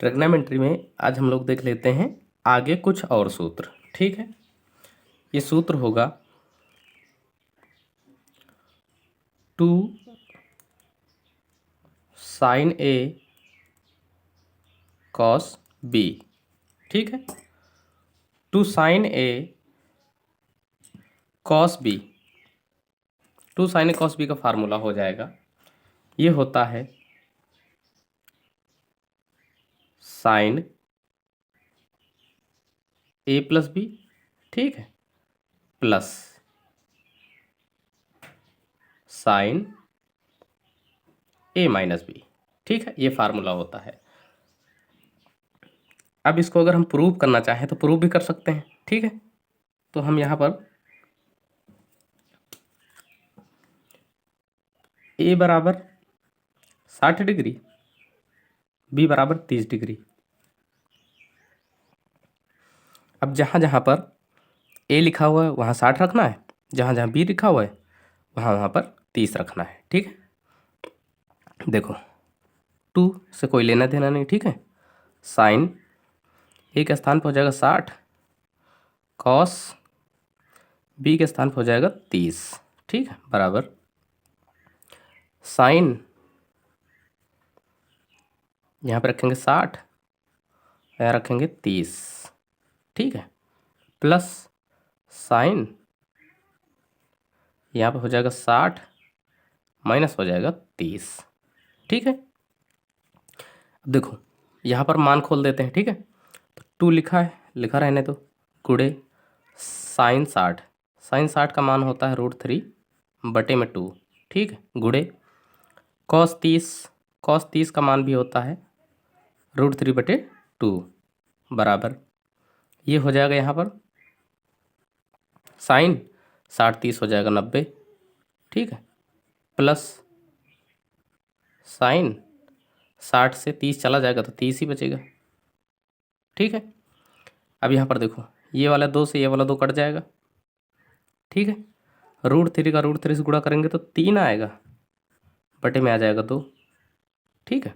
Trigonometry में आज हम लोग देख लेते हैं आगे कुछ और सूत्र। ठीक है, ये सूत्र होगा 2 sin A cos B। ठीक है, 2 sin A cos B, 2 sin A cos B का फार्मूला हो जाएगा, ये होता है sin A प्लस बी, ठीक है, plus sin A minus B. ठीक है, ये फार्मूला होता है। अब इसको अगर हम प्रूव करना चाहें तो प्रूव भी कर सकते हैं। ठीक है, तो हम यहाँ पर A बराबर 60 डिग्री, B बराबर 30 डिग्री। अब जहाँ जहाँ पर A लिखा हुआ है वहाँ 60 रखना है, जहाँ जहाँ B लिखा हुआ है वहाँ वहाँ पर 30 रखना है। ठीक है, देखो 2 से कोई लेना देना नहीं। ठीक है, साइन A के स्थान पर हो जाएगा 60, कॉस B के स्थान पर हो जाएगा 30। ठीक है, बराबर साइन यहाँ पे रखेंगे 60, यहाँ रखेंगे 30। ठीक है, प्लस साइन यहाँ पे हो जाएगा 60 माइनस हो जाएगा 30। ठीक है, अब देखो यहाँ पर मान खोल देते हैं। ठीक है, तो 2 लिखा है, लिखा रहने तो गुड़े साइन 60, साइन 60 का मान होता है √3 बटे में 2। ठीक है, गुड़े कॉस 30, कॉस 30 का मान भी होता है √3 बटे 2 बराबर, ये हो जाएगा यहाँ पर साइन 60 30 हो जाएगा 90। ठीक है, प्लस साइन 60 से 30 चला जाएगा तो 30 ही बचेगा। ठीक है, अब यहाँ पर देखो ये वाला 2 से ये वाला 2 कट जाएगा। ठीक है, √3 का √3 से गुणा करेंगे तो 3 आएगा, बटे में आ जाएगा 2। ठीक है,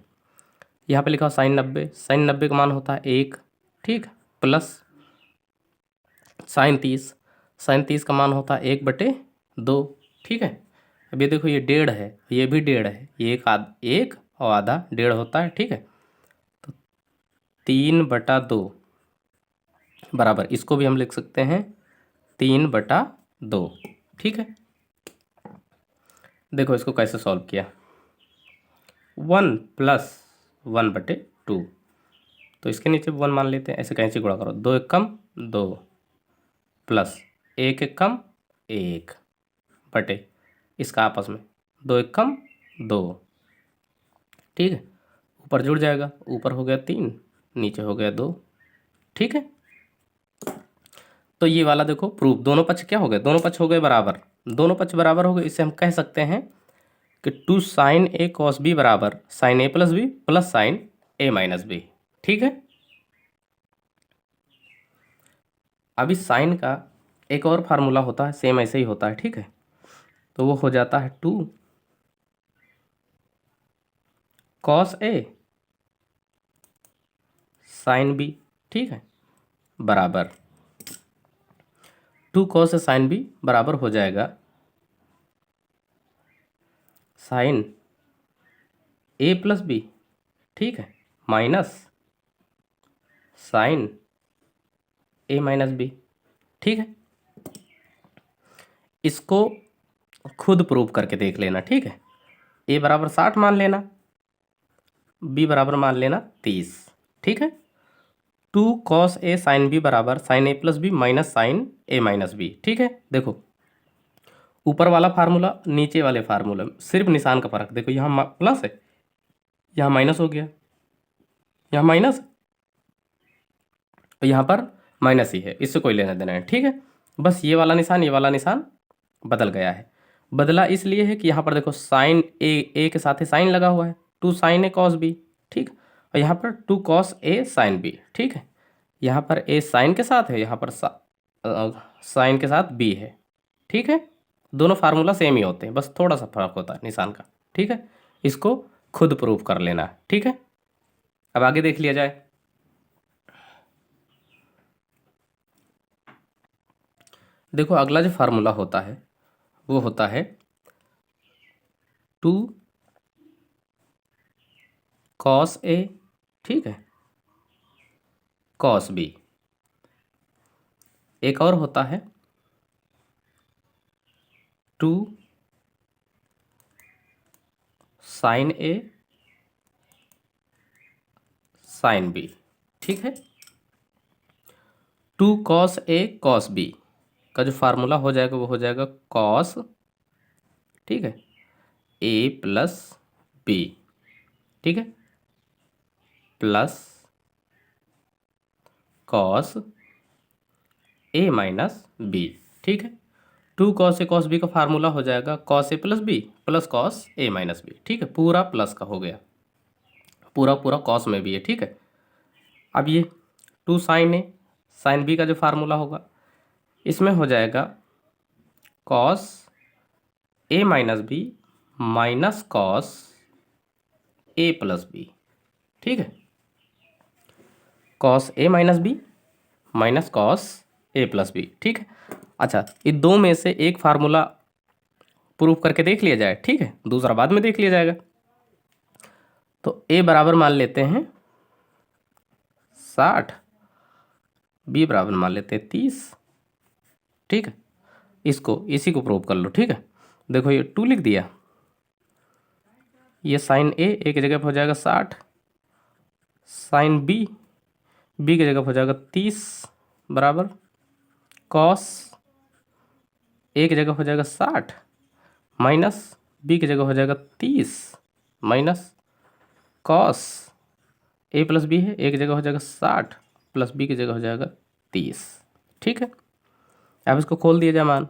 यहाँ पे लिखा हो साइन 90, साइन 90 का मान होता है 1। ठीक, प्लस साइन 30, साइन 30 का मान होता है 1 बटे 2। ठीक है, अब ये देखो ये 1.5 है, ये भी 1.5 है, ये एक और आधा 1.5 होता है। ठीक है, तो 3 बटा 2 बराबर, इसको भी हम लिख सकते हैं 3 बटा 2। ठीक है, देखो इसको कैसे सॉल्व किया, 1 प्लस 1 बटे 2, तो इसके नीचे 1 मान लेते हैं, ऐसे कैंची गुणा करो, 2 एक कम 2 प्लस 1 एक कम 1 बटे इसका आपस में 2 एक कम 2। ठीक है, ऊपर जुड़ जाएगा, ऊपर हो गया 3, नीचे हो गया 2। ठीक है, तो ये वाला देखो प्रूफ, दोनों पक्ष क्या हो गए, दोनों पक्ष हो गए बराबर, दोनों पक्ष बराबर हो गए। इससे हम कह सकते हैं कि 2 साइन A cos B बराबर sine A plus B plus sine A minus B. ठीक है, अभी साइन का एक और फार्मूला होता है, सेम ऐसे ही होता है। ठीक है, तो वो हो जाता है 2 cos A साइन B। ठीक है, बराबर 2 cos A साइन B बराबर हो जाएगा साइन A प्लस बी। ठीक है, minus sine A minus B. ठीक है, इसको खुद प्रूव करके देख लेना। ठीक है, A बराबर 60 मान लेना, B बराबर मान लेना 30। ठीक है, 2 cos A साइन B बराबर sine A plus B minus sine A minus B. ठीक है, देखो ऊपर वाला फार्मूला नीचे वाले फार्मूला में सिर्फ निशान का फर्क, देखो यहाँ प्लस है, यहाँ माइनस हो गया, यहाँ माइनस और यहाँ पर माइनस ही है, इससे कोई लेना देना है। ठीक है, बस ये वाला निशान बदल गया है। बदला इसलिए है कि यहाँ पर देखो साइन ए के साथ ही साइन लगा हुआ है, 2 साइन A cos B। ठीक, और यहाँ पर 2 cos A साइन B। ठीक है, यहाँ पर A साइन के साथ है, यहाँ पर साइन के साथ B है। ठीक है, दोनों फार्मूला सेम ही होते हैं, बस थोड़ा सा फर्क होता है निशान का। ठीक है, इसको खुद प्रूफ कर लेना है। ठीक है, अब आगे देख लिया जाए। देखो अगला जो फार्मूला होता है वो होता है 2 cos A, ठीक है, cos B। एक और होता है 2 sin A sin B, ठीक है। 2 cos A cos B का जो फार्मूला हो जाएगा वो हो जाएगा cos, ठीक है, A प्लस B, ठीक है, plus cos A minus B, ठीक है। 2 cos A cos B का फार्मूला हो जाएगा cos A plus B plus cos A minus B, ठीक है, पूरा प्लस का हो गया, पूरा पूरा cos में भी है, ठीक है। अब ये 2 sin A sin B का जो फार्मूला होगा इसमें हो जाएगा cos A minus B minus cos A plus B, ठीक है, cos A minus B minus cos A plus B, ठीक है। अच्छा, इन दो में से एक फार्मूला प्रूव करके देख लिया जाए, ठीक है, दूसरा बाद में देख लिया जाएगा। तो A बराबर मान लेते हैं 60, B बराबर मान लेते हैं 30, ठीक है। इसी को प्रूव कर लो, ठीक है। देखो ये 2 लिख दिया, ये साइन A एक जगह पर हो जाएगा 60, साइन B B की जगह पर हो जाएगा 30 बराबर कॉस A की जगह हो जाएगा 60 माइनस B की जगह हो जाएगा 30 minus cos A plus B है, A की जगह हो जाएगा 60 प्लस B की जगह हो जाएगा 30, ठीक है। अब इसको खोल दिया जाए मान,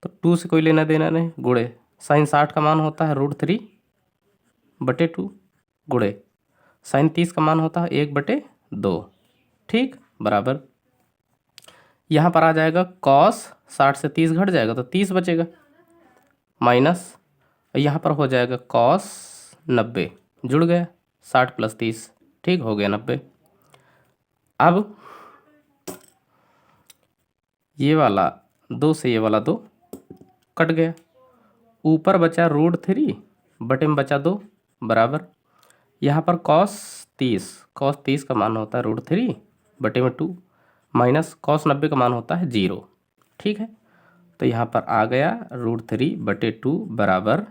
तो 2 से कोई लेना देना नहीं, गुणे साइन 60 का मान होता है √3/2 गुणे साइन 30 का मान होता है 1/2, ठीक, बराबर यहाँ पर आ जाएगा कॉस 60 से 30 घट जाएगा तो 30 बचेगा, माइनस यहाँ पर हो जाएगा कॉस 90, जुड़ गया 60 प्लस 30, ठीक, हो गया 90। अब ये वाला 2 से ये वाला 2 कट गया, ऊपर बचा √3 बटे में बचा 2 बराबर यहाँ पर cos 30 का मान होता है √3 बटे में 2 माइनस cos 90 का मान होता है 0, ठीक है। तो यहाँ पर आ गया √3/2 बराबर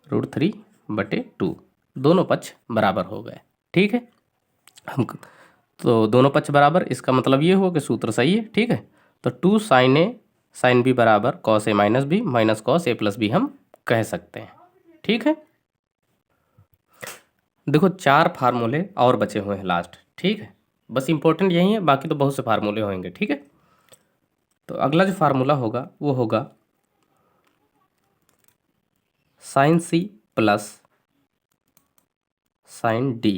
√3/2, दोनों पक्ष बराबर हो गए, ठीक है। हम तो दोनों पक्ष बराबर, इसका मतलब ये हो कि सूत्र सही है, ठीक है। तो 2 sin A sin B बराबर cos A minus B minus cos A plus B हम कह सकते हैं, ठीक है। देखो 4 फार्मूले और बचे हुए हैं लास्ट, ठीक है, बस इंपॉर्टेंट यही है, बाकी तो बहुत से फार्मूले होंगे, ठीक है। तो अगला जो फार्मूला होगा वो होगा sine C plus sine D,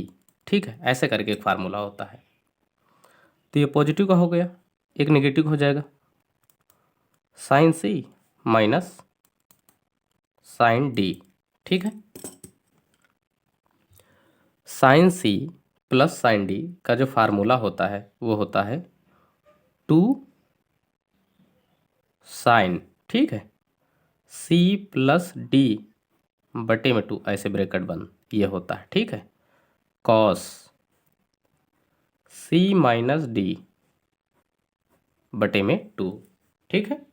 ठीक है, ऐसे करके एक फार्मूला होता है। तो ये पॉजिटिव का हो गया, एक नेगेटिव हो जाएगा, sine C minus sine D, ठीक है। Sine C plus sine D का जो फार्मूला होता है वो होता है 2 साइन, ठीक है, C प्लस D बटे में 2, ऐसे ब्रैकेट बंद ये होता है, ठीक है, कॉस C माइनस D बटे में 2, ठीक है।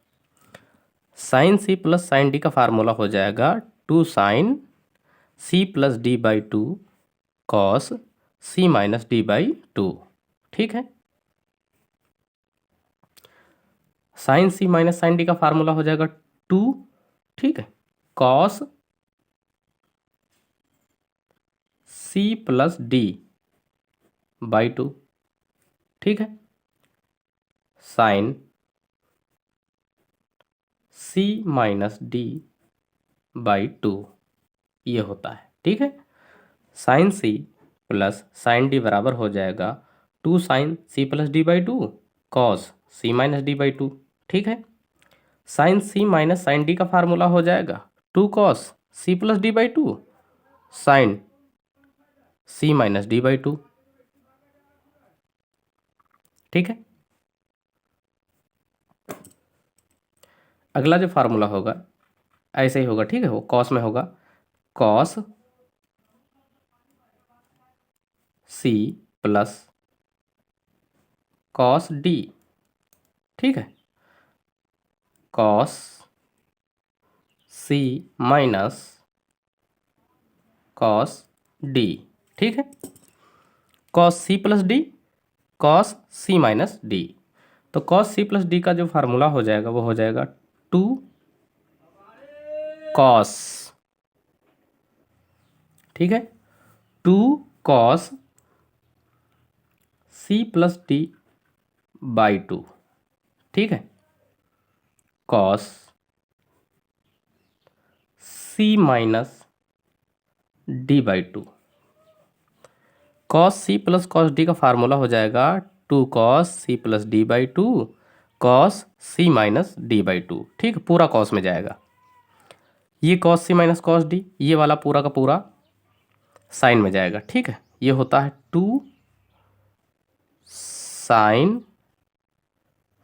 Sine C plus sine D का फार्मूला हो जाएगा 2 sine C plus D/2 cos C minus D/2, ठीक है। Sine C minus sine D का फार्मूला हो जाएगा 2, ठीक है, कॉस C प्लस D/2, ठीक है, साइन C माइनस D/2 ये होता है, ठीक है। Sine C plus sine D बराबर हो जाएगा 2 sine C plus D/2 cos C minus D/2, ठीक है। Sine C minus sine D का फार्मूला हो जाएगा 2 cos C plus D/2 sine C minus D by two. ठीक है, अगला जो फार्मूला होगा ऐसे ही होगा। ठीक है, वो कॉस में होगा, cos C plus cos D. ठीक है, cos C minus cos D. ठीक है, cos C plus D, cos C minus D. तो कॉस सी प्लस डी का जो फार्मूला हो जाएगा वो हो जाएगा टू कॉस। ठीक है, two cos C plus D by two. ठीक है, cos C minus D by two. Cos C plus cos D का फार्मूला हो जाएगा two cos C plus D by two cos C minus D by two. ठीक है, पूरा cos में जाएगा। ये cos C minus cos D, ये वाला पूरा का पूरा साइन में जाएगा। ठीक है, ये होता है two sine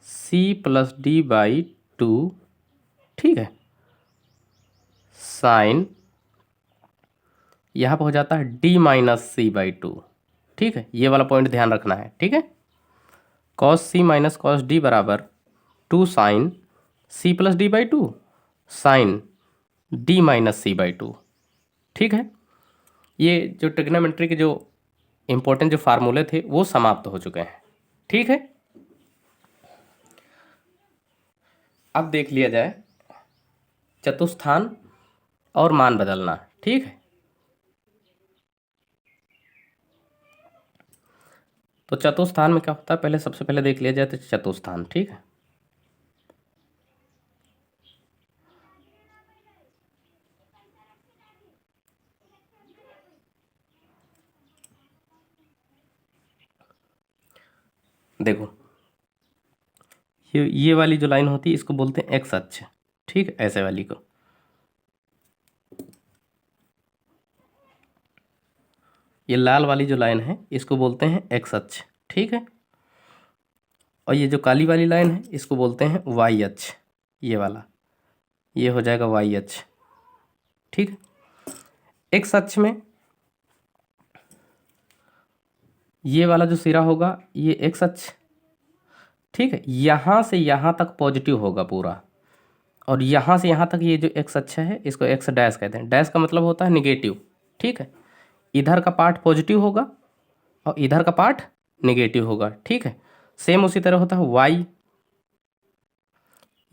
C plus D by two. ठीक है, साइन यहाँ पर हो जाता है D minus C by two. ठीक है, ये वाला पॉइंट ध्यान रखना है। ठीक है, cos C minus cos D बराबर two sine C plus D by two sine D minus C by two. ठीक है, ये जो ट्रिग्नोमेट्री के जो इम्पोर्टेंट जो फार्मूले थे वो समाप्त हो चुके हैं। ठीक है, अब देख लिया जाए चतुस्थान और मान बदलना। ठीक है, तो चतुस्थान में क्या होता है, पहले सबसे पहले देख लिया जाए तो चतुस्थान। ठीक है, देखो ये वाली जो लाइन होती है इसको बोलते हैं एक्स अक्ष। ठीक है, ऐसे वाली को, ये लाल वाली जो लाइन है इसको बोलते हैं एक्स अक्ष। ठीक है, और ये जो काली वाली लाइन है इसको बोलते हैं वाई अक्ष। ये वाला ये हो जाएगा वाई अक्ष। ठीक है, एक्स अक्ष में ये वाला जो सिरा होगा ये एक्स अक्ष। ठीक है, यहाँ से यहाँ तक पॉजिटिव होगा पूरा, और यहाँ से यहाँ तक ये जो एक्स अक्ष है इसको एक्स डैश कहते हैं। डैश का मतलब होता है निगेटिव। ठीक है, इधर का पार्ट पॉजिटिव होगा और इधर का पार्ट निगेटिव होगा। ठीक है, सेम उसी तरह होता है वाई,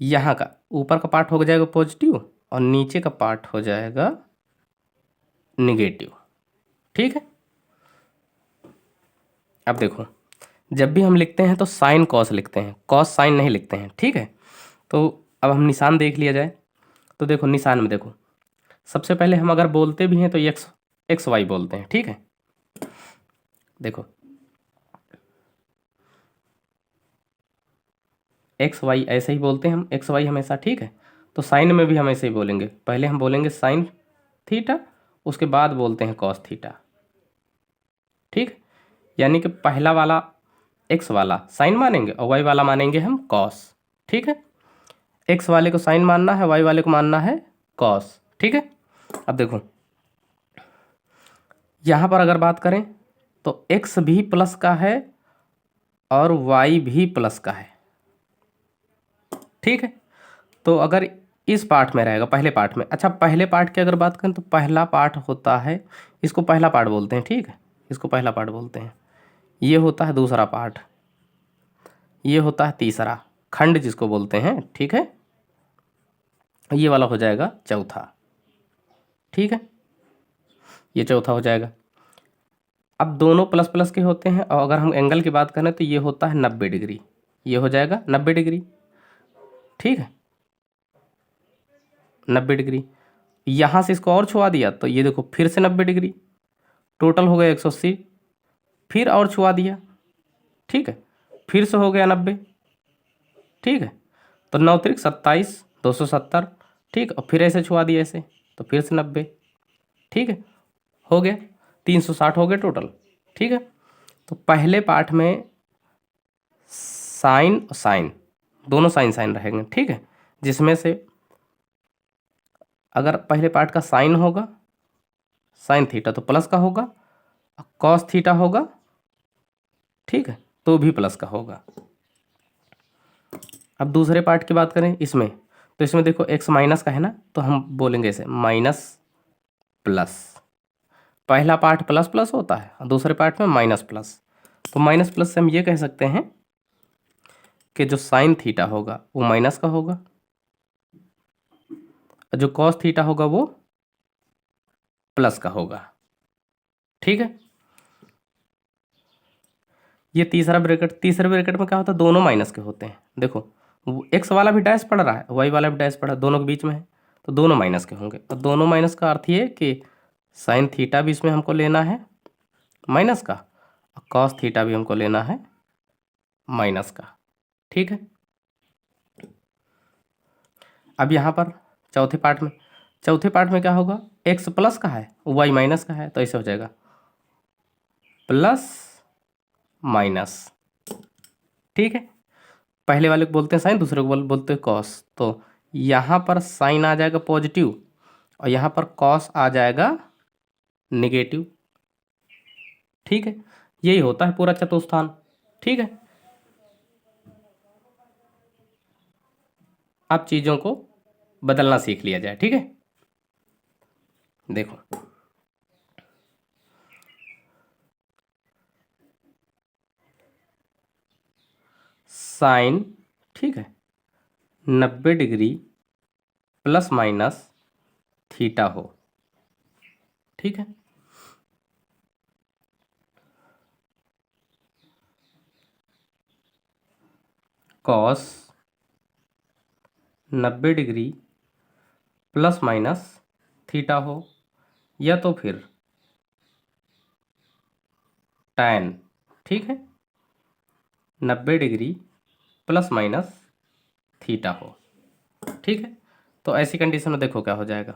यहाँ का ऊपर का पार्ट हो जाएगा पॉजिटिव और नीचे का पार्ट हो जाएगा निगेटिव। ठीक है, अब देखो जब भी हम लिखते हैं तो साइन कॉस लिखते हैं, कॉस साइन नहीं लिखते हैं। ठीक है, तो अब हम निशान देख लिया जाए तो देखो निशान में देखो सबसे पहले हम अगर बोलते भी हैं तो एक्स एक्स वाई बोलते हैं। ठीक है, देखो एक्स वाई ऐसे ही बोलते हैं हम, एक्स वाई हमेशा। ठीक है, तो साइन में भी हम ऐसे ही बोलेंगे, पहले हम बोलेंगे साइन थीटा, उसके बाद बोलते हैं कॉस थीटा। ठीक, यानी कि पहला वाला एक्स वाला साइन मानेंगे और वाई वाला मानेंगे हम कॉस। ठीक है, एक्स वाले को साइन मानना है, वाई वाले को मानना है कॉस। ठीक है, अब देखो यहाँ पर अगर बात करें तो एक्स भी प्लस का है और वाई भी प्लस का है। ठीक है, तो अगर इस पार्ट में रहेगा पहले पार्ट में, अच्छा पहले पार्ट की अगर बात करें तो पहला पार्ट होता है, इसको पहला पार्ट बोलते हैं। ठीक है, इसको पहला पार्ट बोलते हैं। ये होता है दूसरा पार्ट, ये होता है तीसरा खंड जिसको बोलते हैं। ठीक है, ये वाला हो जाएगा चौथा। ठीक है, ये चौथा हो जाएगा। अब दोनों प्लस प्लस के होते हैं और अगर हम एंगल की बात करें तो ये होता है 90 डिग्री, ये हो जाएगा 90 डिग्री। ठीक है, 90 डिग्री। यहाँ से इसको और छुआ दिया तो ये देखो फिर से 90 डिग्री, टोटल हो गया 180। फिर और छुआ दिया, ठीक है, फिर से हो गया 90। ठीक है, तो 9 त्रिक 27, 270। ठीक, और फिर ऐसे छुआ दिया ऐसे तो फिर से 90। ठीक है, हो गया 360 हो गए टोटल। ठीक है, तो पहले पार्ट में साइन और साइन दोनों साइन साइन रहेंगे। ठीक है, जिसमें से अगर पहले पार्ट का साइन होगा साइन थीटा तो प्लस का होगा, कॉस थीटा होगा, ठीक है, तो भी प्लस का होगा। अब दूसरे पार्ट की बात करें इसमें, तो इसमें देखो एक्स माइनस का है ना, तो हम बोलेंगे इसे माइनस प्लस। पहला पार्ट प्लस प्लस होता है और दूसरे पार्ट में माइनस प्लस, तो माइनस प्लस से हम ये कह सकते हैं कि जो साइन थीटा होगा वो माइनस का होगा, और जो कॉस थीटा होगा वो प्लस का होगा। ठीक है, ये तीसरा ब्रैकेट, तीसरे ब्रैकेट में क्या होता है, दोनों माइनस के होते हैं। देखो एक्स वाला भी डैश पड़ रहा है, वाई वाला भी डैश पड़ा है, दोनों के बीच में है, तो दोनों माइनस के होंगे। और दोनों माइनस का अर्थ ये कि साइन थीटा भी इसमें हमको लेना है माइनस का, और कॉस थीटा भी हमको लेना है माइनस का। ठीक है, अब यहाँ पर चौथे पार्ट में क्या होगा, एक्स प्लस का है वाई माइनस का है, तो ऐसे हो जाएगा प्लस माइनस। ठीक है, पहले वाले को बोलते हैं साइन, दूसरे को बोलते हैं कॉस, तो यहाँ पर साइन आ जाएगा पॉजिटिव और यहाँ पर कॉस आ जाएगा निगेटिव। ठीक है, यही होता है पूरा चतुस्थान। ठीक है, अब चीज़ों को बदलना सीख लिया जाए। ठीक है, देखो साइन, ठीक है, 90 डिग्री प्लस माइनस थीटा हो। ठीक है, cos 90 degree plus minus theta हो, या तो फिर tan, ठीक है, 90 डिग्री प्लस माइनस थीटा हो। ठीक है, तो ऐसी कंडीशन में देखो क्या हो जाएगा,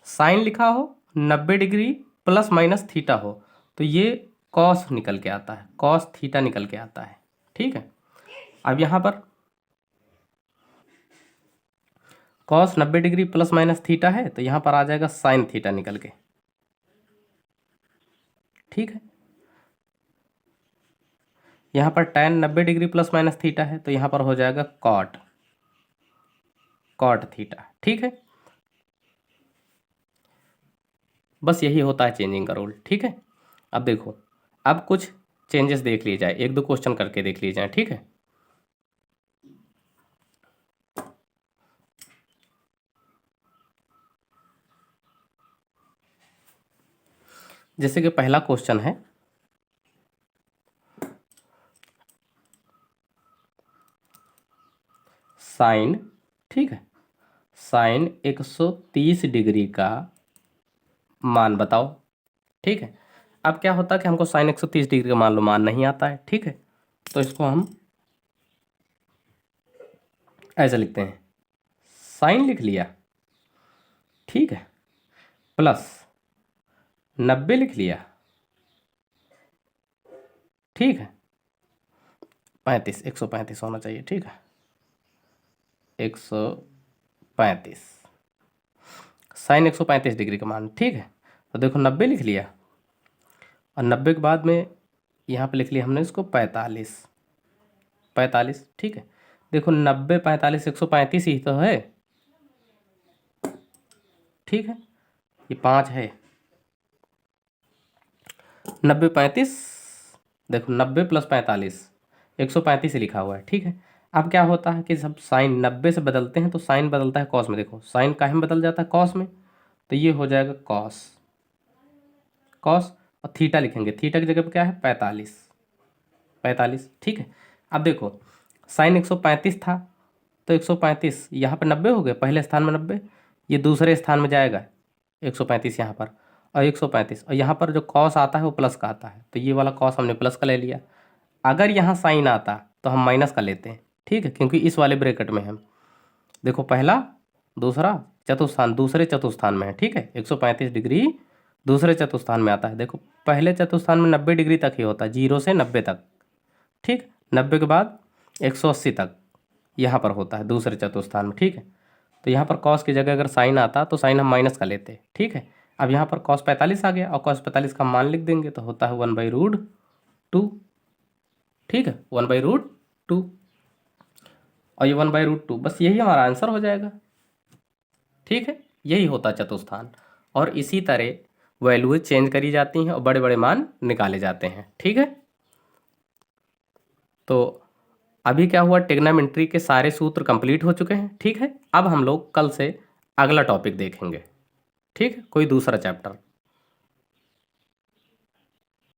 साइन लिखा हो 90 डिग्री प्लस माइनस थीटा हो, तो ये कॉस निकल के आता है, कॉस थीटा निकल के आता है। ठीक है, अब यहाँ पर cos 90 degree plus minus theta है, तो यहाँ पर आ जाएगा साइन थीटा निकल के। ठीक है, यहाँ पर tan 90 degree plus minus theta है, तो यहाँ पर हो जाएगा कॉट थीटा। ठीक है, बस यही होता है चेंजिंग का रूल। ठीक है, अब देखो, अब कुछ चेंजेस देख लिए जाए, एक दो क्वेश्चन करके देख लिए जाए। ठीक है, जैसे कि पहला क्वेश्चन है, साइन, ठीक है, साइन 130 डिग्री का मान बताओ। ठीक है, अब क्या होता है कि हमको साइन 130 डिग्री का मान नहीं आता है। ठीक है, तो इसको हम ऐसा लिखते हैं, साइन लिख लिया, ठीक है, प्लस 90 लिख लिया, ठीक है, 135 होना चाहिए। ठीक है, 135, साइन 135 डिग्री का मान। ठीक है, तो देखो 90 लिख लिया, और 90 के बाद में यहाँ पे लिख लिया हमने इसको 45। ठीक है, देखो 90 45 135 ही तो है। ठीक है, ये 5 है, 90 35, देखो 90 प्लस 45 135 लिखा हुआ है। ठीक है, अब क्या होता है कि जब साइन 90 से बदलते हैं तो साइन बदलता है कॉस में। देखो साइन काहे में बदल जाता है, कॉस में, तो ये हो जाएगा कॉस और थीटा लिखेंगे, थीटा की जगह पे क्या है 45। ठीक है, अब देखो साइन 135 था, तो 135 यहाँ पर 90 हो गए, पहले स्थान में 90, ये दूसरे स्थान में जाएगा 135 यहाँ पर, और 135, और यहाँ पर जो कॉस आता है वो प्लस का आता है, तो ये वाला कॉस हमने प्लस का ले लिया। अगर यहाँ साइन आता तो हम माइनस का लेते हैं। ठीक है, क्योंकि इस वाले ब्रैकेट में हम देखो पहला दूसरा चतुस्थान, दूसरे चतुस्थान में है। ठीक है, 135 डिग्री दूसरे चतुस्थान में आता है। देखो पहले चतुस्थान में 90 डिग्री तक ही होता है, 0 से 90 तक, ठीक। 90 के बाद 180 तक यहाँ पर होता है दूसरे चतुस्थान में, ठीक है। तो यहाँ पर कॉस की जगह अगर साइन आता तो साइन हम माइनस का लेते, ठीक है। अब यहाँ पर कॉस 45 आ गया और कॉस 45 का मान लिख देंगे तो होता है 1/√2, ठीक है, 1/√2। और ये 1/√2, बस यही हमारा आंसर हो जाएगा, ठीक है। यही होता है चतुस्थान। और इसी तरह वैल्यूज चेंज करी जाती हैं और बड़े बड़े मान निकाले जाते हैं, ठीक है। तो अभी क्या हुआ, ट्रिग्नोमेट्री के सारे सूत्र कंप्लीट हो चुके हैं, ठीक है। अब हम लोग कल से अगला टॉपिक देखेंगे, ठीक है, कोई दूसरा चैप्टर।